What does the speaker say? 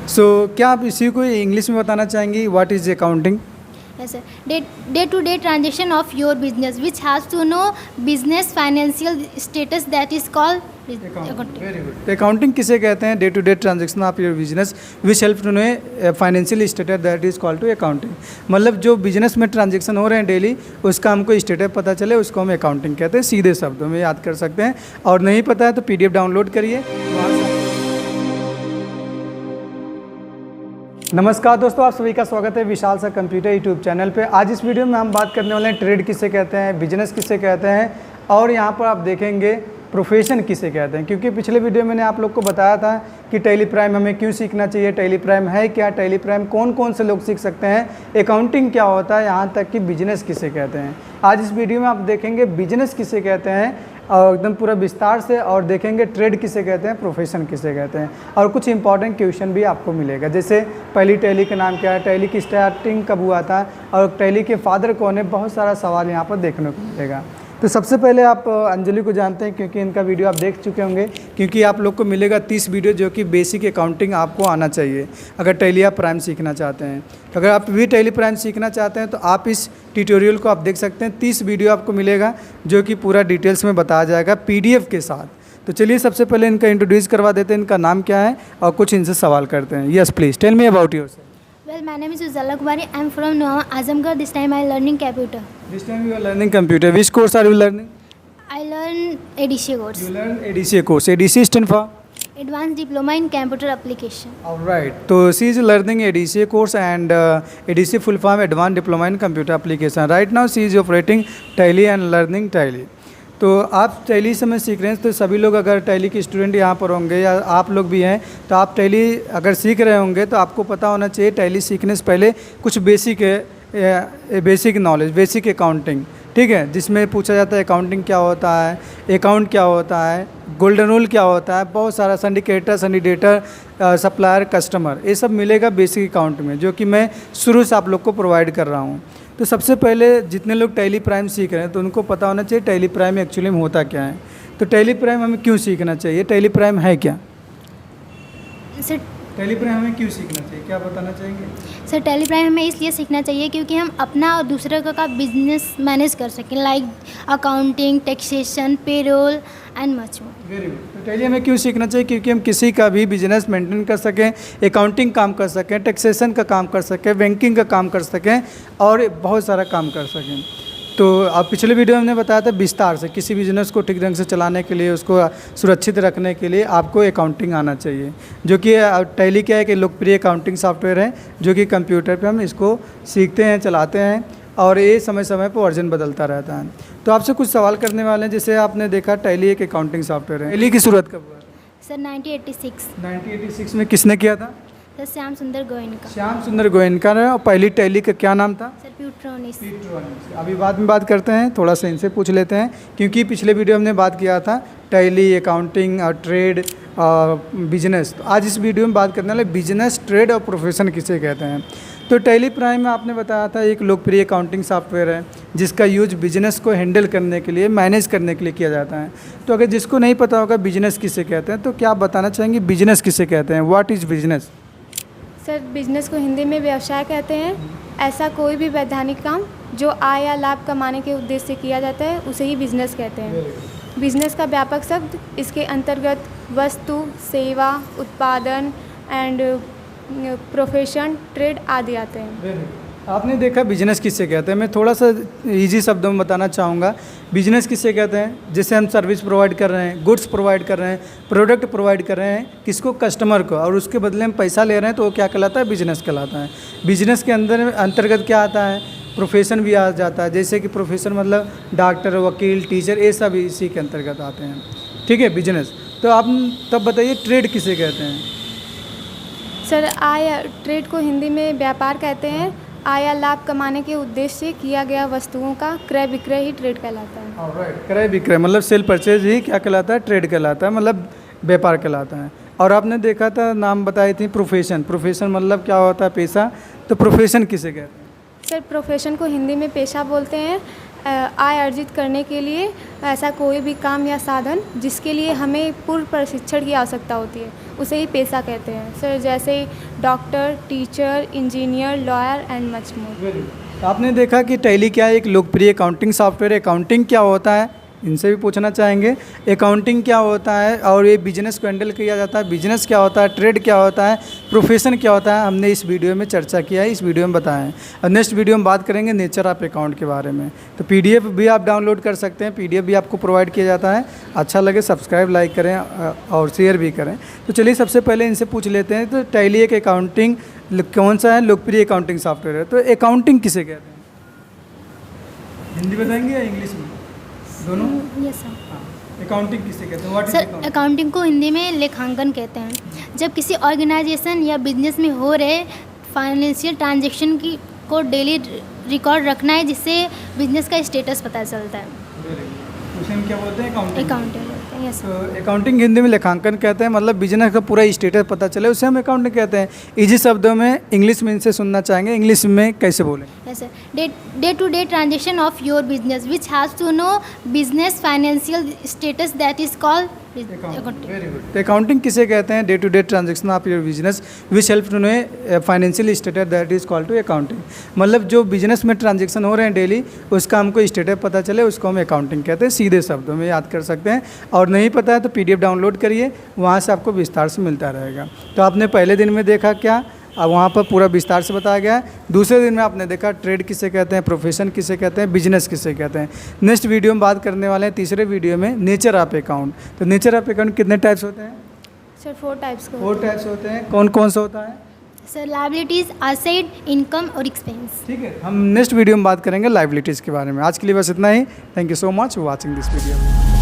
सो क्या आप इसी को इंग्लिश में बताना चाहेंगी, what is accounting? Yes, sir. Day-to-day transaction of your business, which has to know business financial status, that is called accounting. Very good. Accounting किसे कहते हैं? Day to day transaction of your business which help to know financial status, that is called to accounting. मतलब जो business में transaction हो रहे हैं daily, उसका हमको स्टेटस पता चले, उसको हम अकाउंटिंग कहते हैं। सीधे शब्दों में याद कर सकते हैं, और नहीं पता है तो PDF डाउनलोड करिए। नमस्कार दोस्तों, आप सभी का स्वागत है विशाल सा कंप्यूटर यूट्यूब चैनल पे। आज इस वीडियो में हम बात करने वाले हैं ट्रेड किसे कहते हैं, बिजनेस किसे कहते हैं, और यहाँ पर आप देखेंगे प्रोफेशन किसे कहते हैं। क्योंकि पिछले वीडियो मैंने आप लोग को बताया था कि टैली प्राइम हमें क्यों सीखना चाहिए, टैली प्राइम है क्या, टैली प्राइम कौन कौन से लोग सीख सकते हैं, अकाउंटिंग क्या होता है, यहाँ तक कि बिजनेस किसे कहते हैं। आज इस वीडियो में आप देखेंगे बिजनेस किसे कहते हैं और एकदम पूरा विस्तार से, और देखेंगे ट्रेड किसे कहते हैं, प्रोफेशन किसे कहते हैं, और कुछ इंपॉर्टेंट क्वेश्चन भी आपको मिलेगा। जैसे पहली टैली का नाम क्या है, टैली की स्टार्टिंग कब हुआ था, और टैली के फादर कौन है, बहुत सारा सवाल यहाँ पर देखने को मिलेगा। तो सबसे पहले आप अंजलि को जानते हैं, क्योंकि इनका वीडियो आप देख चुके होंगे, क्योंकि आप लोग को मिलेगा 30 वीडियो जो कि बेसिक अकाउंटिंग आपको आना चाहिए अगर टैली या प्राइम सीखना चाहते हैं। तो अगर आप भी टैली प्राइम सीखना चाहते हैं तो आप इस ट्यूटोरियल को आप देख सकते हैं। 30 वीडियो आपको मिलेगा जो कि पूरा डिटेल्स में बताया जाएगा PDF के साथ। तो चलिए सबसे पहले इनका इंट्रोड्यूस करवा देते हैं, इनका नाम क्या है और कुछ इनसे सवाल करते हैं। Yes please tell me about yourself. Well, my name is Ujjwala Kumari. I am from Nuama, Azamgarh. This time I am learning computer. This time you are learning computer. Which course are you learning? I learn ADCA course. You learn ADCA course. ADCA stand for? Advanced Diploma in Computer Application. All right. So she is learning ADCA course, and ADCA full form Advanced Diploma in Computer Application. Right now she is operating Tally and learning Tally. तो आप tally से में सीख रहे हैं, तो सभी लोग अगर टैली के स्टूडेंट यहाँ पर होंगे या आप लोग भी हैं, तो आप टैली अगर सीख रहे होंगे तो आपको पता होना चाहिए टैली सीखने से पहले कुछ बेसिक नॉलेज, बेसिक अकाउंटिंग, ठीक है, जिसमें पूछा जाता है अकाउंटिंग क्या होता है, अकाउंट क्या होता है, गोल्डन रूल क्या होता है, बहुत सारा सिंडिकेटर, सिंडिकेटर, सप्लायर, कस्टमर, ये सब मिलेगा बेसिक अकाउंट में, जो कि मैं शुरू से आप लोग को प्रोवाइड कर रहा हूँ। तो सबसे पहले जितने लोग टैली प्राइम सीख रहे हैं तो उनको पता होना चाहिए टैली प्राइम एक्चुअली में होता क्या है। तो टैली प्राइम हमें क्यों सीखना चाहिए, टैली प्राइम है क्या, सर टैली प्राइम हमें क्यों सीखना चाहिए, क्या बताना चाहेंगे? सर टैली प्राइम हमें इसलिए सीखना चाहिए क्योंकि हम अपना और दूसरे का बिजनेस मैनेज कर सकें, like accounting, taxation, payroll and much more. Very good. तो टैली हमें क्यों सीखना चाहिए? क्योंकि हम किसी का भी बिजनेस मेंटेन कर सकें, अकाउंटिंग काम कर सकें, टैक्सेशन का काम कर सकें, बैंकिंग का काम कर सकें, और बहुत सारा काम कर सकें। तो अब पिछले वीडियो में हमने बताया था विस्तार से, किसी बिजनेस को ठीक ढंग से चलाने के लिए, उसको सुरक्षित रखने के लिए आपको अकाउंटिंग आना चाहिए, जो कि टैली क्या है कि लोकप्रिय अकाउंटिंग सॉफ्टवेयर है, जो कि कंप्यूटर पे हम इसको सीखते हैं, चलाते हैं, और ये समय समय पर वर्जन बदलता रहता है। तो आपसे कुछ सवाल करने वाले हैं। जैसे आपने देखा टैली एक अकाउंटिंग सॉफ्टवेयर है, टैली की शुरुआत कब हुआ? सर 1986। 1986 में किसने किया था? सर श्याम सुंदर गोयनका। श्याम सुंदर गोयनका ने। और पहली टैली का क्या नाम था? सर प्यूट्रोनिस। अभी बाद में बात करते हैं, थोड़ा सा इनसे पूछ लेते हैं, क्योंकि पिछले वीडियो हमने बात किया था टैली, अकाउंटिंग और ट्रेड और बिजनेस। तो आज इस वीडियो में बात करने वाले बिजनेस, ट्रेड और प्रोफेशन किसे कहते हैं। तो टैली प्राइम में आपने बताया था एक लोकप्रिय अकाउंटिंग सॉफ्टवेयर है, जिसका यूज बिजनेस को हैंडल करने के लिए, मैनेज करने के लिए किया जाता है। तो अगर जिसको नहीं पता होगा बिजनेस किसे कहते हैं, तो क्या आप बताना चाहेंगे बिजनेस किसे कहते हैं, what is business? Sir business को हिंदी में व्यवसाय कहते हैं। ऐसा कोई भी वैधानिक काम जो आय या लाभ कमाने के उद्देश्य से किया जाता है उसे ही बिजनेस कहते हैं। बिजनेस का व्यापक शब्द, इसके अंतर्गत वस्तु, सेवा, उत्पादन एंड प्रोफेशन, ट्रेड आदि आते हैं। आपने देखा बिजनेस किससे कहते हैं। मैं थोड़ा सा इजी शब्दों में बताना चाहूँगा बिजनेस किससे कहते हैं। जैसे हम सर्विस प्रोवाइड कर रहे हैं, गुड्स प्रोवाइड कर रहे हैं, प्रोडक्ट प्रोवाइड कर रहे हैं, किसको? कस्टमर को, और उसके बदले में पैसा ले रहे हैं, तो वो क्या कहलाता है? बिजनेस कहलाता है। बिजनेस के अंतर्गत क्या आता है? प्रोफेशन भी आ जाता है। जैसे कि प्रोफेशन मतलब डॉक्टर, वकील, टीचर, ये सब इसी के अंतर्गत आते हैं, ठीक है, बिजनेस। तो आप तब बताइए ट्रेड किसे कहते हैं? सर ट्रेड को हिंदी में व्यापार कहते हैं। आय या लाभ कमाने के उद्देश्य से किया गया वस्तुओं का क्रय विक्रय ही ट्रेड कहलाता है। ऑलराइट, क्रय विक्रय मतलब सेल परचेज ही क्या कहलाता है? ट्रेड कहलाता है, मतलब व्यापार कहलाता है। और आपने देखा था, नाम बताई थी प्रोफेशन। प्रोफेशन मतलब क्या होता है? पेशा। तो प्रोफेशन किसे कहते हैं? सर प्रोफेशन को हिंदी में पेशा बोलते हैं। आय अर्जित करने के लिए ऐसा कोई भी काम या साधन जिसके लिए हमें पूर्व प्रशिक्षण की आवश्यकता होती है उसे ही पेशा कहते हैं सर। जैसे doctor, teacher, engineer, lawyer and much more. आपने देखा कि टैली क्या है, एक लोकप्रिय अकाउंटिंग सॉफ्टवेयर। अकाउंटिंग क्या होता है इनसे भी पूछना चाहेंगे। अकाउंटिंग क्या होता है और ये बिजनेस को हैंडल किया जाता है, बिजनेस क्या होता है, ट्रेड क्या होता है, प्रोफेशन क्या होता है, हमने इस वीडियो में चर्चा किया है, इस वीडियो में बताया है। और नेक्स्ट वीडियो में बात करेंगे नेचर ऑफ अकाउंट के बारे में। तो PDF भी आप डाउनलोड कर सकते हैं, PDF भी आपको प्रोवाइड किया जाता है। अच्छा लगे सब्सक्राइब, लाइक करें और शेयर भी करें। तो चलिए सबसे पहले इनसे पूछ लेते हैं। तो टैली एक अकाउंटिंग कौन सा है, लोकप्रिय अकाउंटिंग सॉफ्टवेयर है। तो अकाउंटिंग किसे कहते हैं, हिंदी बताएंगे या इंग्लिश में, दोनों? Yes sir. अकाउंटिंग किसे कहते हैं, what is sir accounting? Accounting को हिंदी में लेखांकन कहते हैं। जब किसी ऑर्गेनाइजेशन या बिजनेस में हो रहे फाइनेंशियल ट्रांजैक्शन की को डेली रिकॉर्ड रखना है, जिससे बिजनेस का स्टेटस पता चलता है। उसे हम क्या बोलते हैं, अकाउंटिंग। अकाउंटिंग बोलते हैं, यस तो सर। अकाउंटिंग हिंदी में लेखांकन कहते हैं, मतलब बिजनेस का पूरा स्टेटस पता चले उसे हम अकाउंटिंग कहते हैं। इजी शब्दों में इंग्लिश में इनसे सुनना चाहेंगे, इंग्लिश में कैसे बोलें? Yes sir. Day to day transaction of your business which has to know business financial status that is called accounting. Very good. तो अकाउंटिंग किसे कहते हैं, day to day transaction of your business which help to know financial status that is called to accounting. मतलब जो business में transaction हो रहे हैं डेली, उसका हमको स्टेटस पता चले, उसको हम अकाउंटिंग कहते हैं। सीधे शब्दों में याद कर सकते हैं। और नहीं पता है तो PDF डाउनलोड करिए, वहाँ से आपको विस्तार से मिलता रहेगा। तो आपने पहले दिन में देखा क्या, अब वहाँ पर पूरा विस्तार से बताया गया है। दूसरे दिन में आपने देखा ट्रेड किसे कहते हैं, प्रोफेशन किसे कहते हैं, बिजनेस किसे कहते हैं। नेक्स्ट वीडियो में बात करने वाले हैं, तीसरे वीडियो में, नेचर ऑफ अकाउंट। तो नेचर ऑफ अकाउंट कितने टाइप्स होते हैं? सर 4 टाइप्स को 4 टाइप्स होते हैं। कौन कौन सा होता है? सर लायबिलिटीज, असेट, इनकम और एक्सपेंस। ठीक है, हम नेक्स्ट वीडियो में बात करेंगे लाइबिलिटीज़ के बारे में। आज के लिए बस इतना ही। Thank you so much for watching this video.